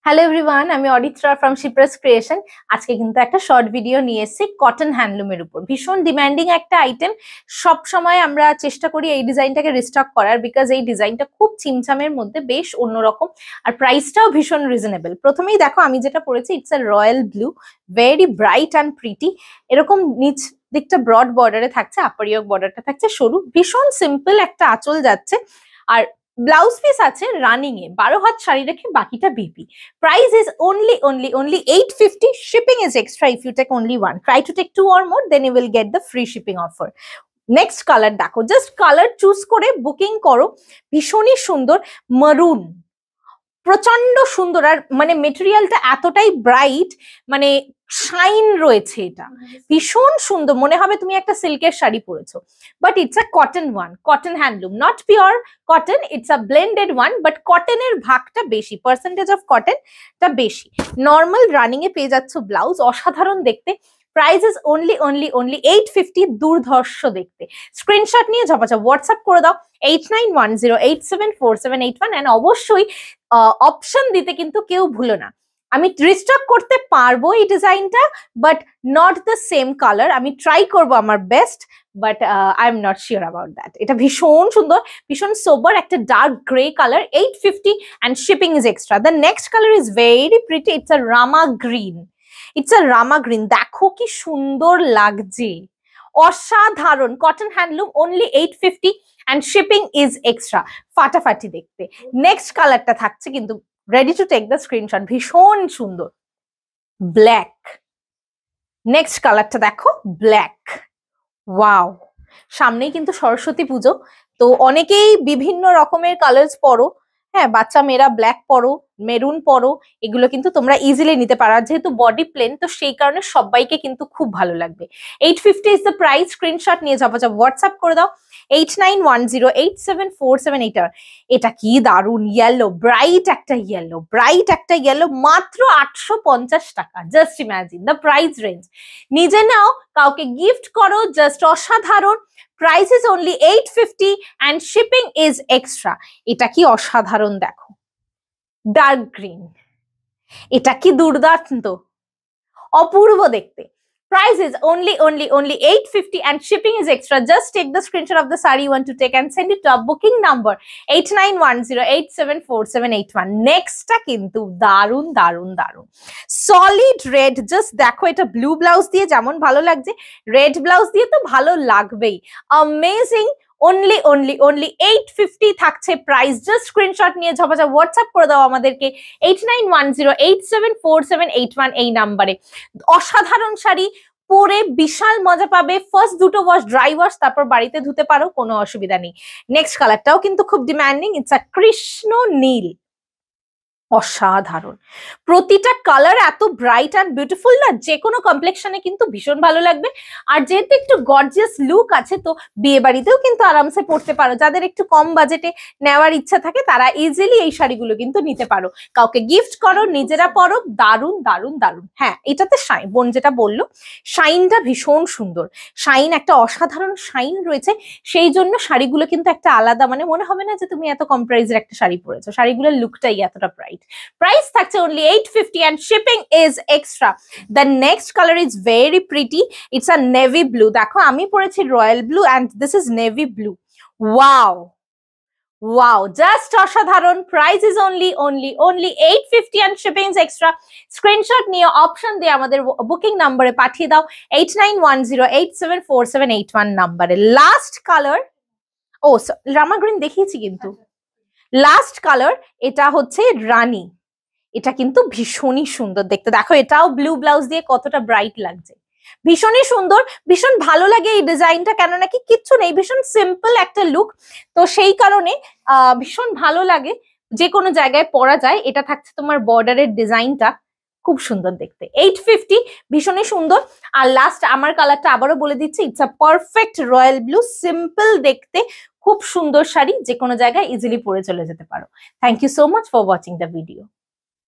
Hello everyone, আমি Aritra from Shipra's creation. আজকে কিন্তু একটা শর্ট ভিডিও নিয়ে এসেছি কটন হ্যান্ডলুমের উপর। ভীষণ ডিমান্ডিং একটা আইটেম। সব সময় আমরা চেষ্টা করি এই ডিজাইনটাকে রিস্টক করার, বিকজ এই ডিজাইনটা খুব চিমচামের মধ্যে বেশ অন্যরকম, আর প্রাইসটাও ভীষণ রিজনেবল। প্রথমেই দেখো আমি যেটা পরেছি, it's a royal blue, very bright and pretty. এরকম নিচ দিকটা ব্রড বর্ডারে থাকছে, আপার ইয়ক বর্ডারটা থাকছে সরু, ভীষণ সিম্পল একটা আঁচল যাচ্ছে। আর ব্লাউজ পিস আছে রানিং এ 12 হাত শাড়ি রেখে, বাকিটা BP. Price is only 850. Shipping is extra if you take only one. Try to take two or more, then you will get the free shipping offer. Next colour দেখো, just colour choose করে booking করো। ভীষণই সুন্দর মারুন, প্রচন্ড সুন্দর। আর মানে মেটেরিয়ালটা এতটাই ব্রাইট, মানে শাইন রয়েছে, এটা ভীষণ সুন্দর। মনে হবে তুমি একটা সিল্কের শাড়ি পরেছো, but it's a cotton one, cotton handloom, not pure cotton, it's a blended one, but কটনের ভাগটা বেশি, পার্সেন্টেজ অফ কটনটা বেশি। নর্মাল রানিং এ পেয়ে যাচ্ছ ব্লাউজ, অসাধারণ দেখতে। প্রাইস ইজ only 850, দুর্ধর্ষ দেখতে। স্ক্রিনশট নিয়ে ঝপাঝপ হোয়াটসঅ্যাপ করে দাও 8910874781, এন্ড অবশ্যই অপশন দিতে কিন্তু কেউ ভুলো না। আমি রিস্টক করতে পারবো এই ডিজাইনটা, but not the same colour. আমি ট্রাই করবো আমার best, but I am not sure about that. এটা ভীষণ সুন্দর, ভীষণ সোবার, একটা dark grey colour, 850, and shipping is extra. The next colour is very pretty, it's a rama green. দেখো কি সুন্দর লাগছে, অসাধারণ। Cotton handloom, only 850, and shipping is extra. ফাটাফাটি দেখতে। নেক্সট কালারটা থাকছে কিন্তু, ready to take the screenshot, ভীষণ সুন্দর, ব্ল্যাক। নেক্সট কালারটা দেখো, ব্ল্যাক। ওয়াও, সামনেই কিন্তু সরস্বতী পুজো, তো অনেকেই বিভিন্ন রকমের কালার্স পরো। হ্যাঁ, বাচ্চা মেয়েরা ব্ল্যাক পরো, মেরুন পরো, এগুলো কিন্তু তোমরা ইজিলি নিতে পারো। আর যেহেতু বডি প্লেন, তো সেই কারণে সবাইকে কিন্তু খুব ভালো লাগবে। 850 ইজ দ্য প্রাইস। স্ক্রিনশট নিয়ে ঝপাঝপ হোয়াটসঅ্যাপ করে দাও 8910874781। এটা কি দারুন ইয়েলো, ব্রাইট একটা ইয়েলো, মাত্র 850 টাকা। Just imagine the price range. নিজে নাও, কাউকে গিফট করো, জাস্ট অসাধারণ। Price is only 850, and shipping is extra. এটা কি অসাধারণ দেখো, ডার্ক গ্রিন, এটা কি দুর্দান্ত, অপূর্ব দেখতে। Price is only 850, and shipping is extra. Just take the screenshot of the saree you want to take and send it to our booking number 8910874781. নেক্সটটা কিন্তু দারুন দারুন দারুন, সলিড রেড। জাস্ট দেখো, এটা ব্লু ব্লাউজ দিয়ে যেমন ভালো লাগছে, রেড ব্লাউজ দিয়ে তো ভালো লাগবেই। অ্যামেজিং। only 850 থাকছে প্রাইস। জাস্ট স্ক্রিনশট নিয়ে ঝপাঝপ হোয়াটসঅ্যাপ করে দাও আমাদেরকে 8910874781 এই নাম্বারে। অসাধারণ শাড়ি, পরে বিশাল মজা পাবে। ফার্স্ট দুটো ওয়াশ, ড্রাই ওয়াশ, তারপর বাড়িতে ধুতে পারো, কোনো অসুবিধা নেই। নেক্সট কালারটাও কিন্তু খুব ডিমান্ডিং, ইটস আ কৃষ্ণ নীল, অসাধারণ। প্রতিটা কালার এত ব্রাইট অ্যান্ড বিউটিফুল না, যে কোনো কমপ্লেকশনে কিন্তু ভীষণ ভালো লাগবে। আর যেহেতু একটু গর্জিয়াস লুক আছে, তো বিয়ে বাড়িতেও কিন্তু আরামসে পড়তে পারো। যাদের একটু কম বাজেটে নেওয়ার ইচ্ছা থাকে, তারা ইজিলি এই শাড়িগুলো কিন্তু নিতে পারো। কাউকে গিফট করো, নিজেরা পরো, দারুন দারুন দারুন। হ্যাঁ, এটাতে শাইন, বোন যেটা বললো, শাইনটা ভীষণ সুন্দর। শাইন, একটা অসাধারণ শাইন রয়েছে, সেই জন্য শাড়িগুলো কিন্তু একটা আলাদা, মানে মনে হবে না যে তুমি এত কম প্রাইসের একটা শাড়ি পরেছো। শাড়িগুলোর লুকটাই এতটা ব্রাইট। Price থাকছে only 850, and shipping is extra. The next color is very pretty. It's a navy blue. দেখো আমি পরেছি royal blue, and this is navy blue. Wow, just অসাধারণ। Price is only 850, and shipping is extra. Screenshot নিয়ে option দিয়ে আমাদের booking নম্বরে পাঠিয়ে দাও 8910874781 নম্বরে। লাস্ট কালার, রামা গ্রিন দেখিয়েছি কিন্তু। লাস্ট কালার, এটা হচ্ছে রানী। এটা কিন্তু ভীষণই সুন্দর দেখতে। দেখো, এটাও ব্লু ব্লাউজ দিয়ে কতটা ব্রাইট লাগছে, ভীষণই সুন্দর, ভীষণ ভালো লাগে এই ডিজাইনটা। কেন নাকি কিচ্ছু নেই, ভীষণ সিম্পল একটা লুক, তো সেই কারণে ভীষণ ভালো লাগে, যে কোনো জায়গায় পরা যায়। এটা থাকছে তোমার বর্ডারের ডিজাইনটা, খুব সুন্দর দেখতে। 850, ভীষণই সুন্দর। আর লাস্ট আমার কালারটা আবারও বলে দিচ্ছি, it's a perfect royal blue, simple দেখতে, খুব সুন্দর শাড়ি, যে কোনো জায়গায় ইজিলি পরে চলে যেতে পারো। Thank you so much for watching the video.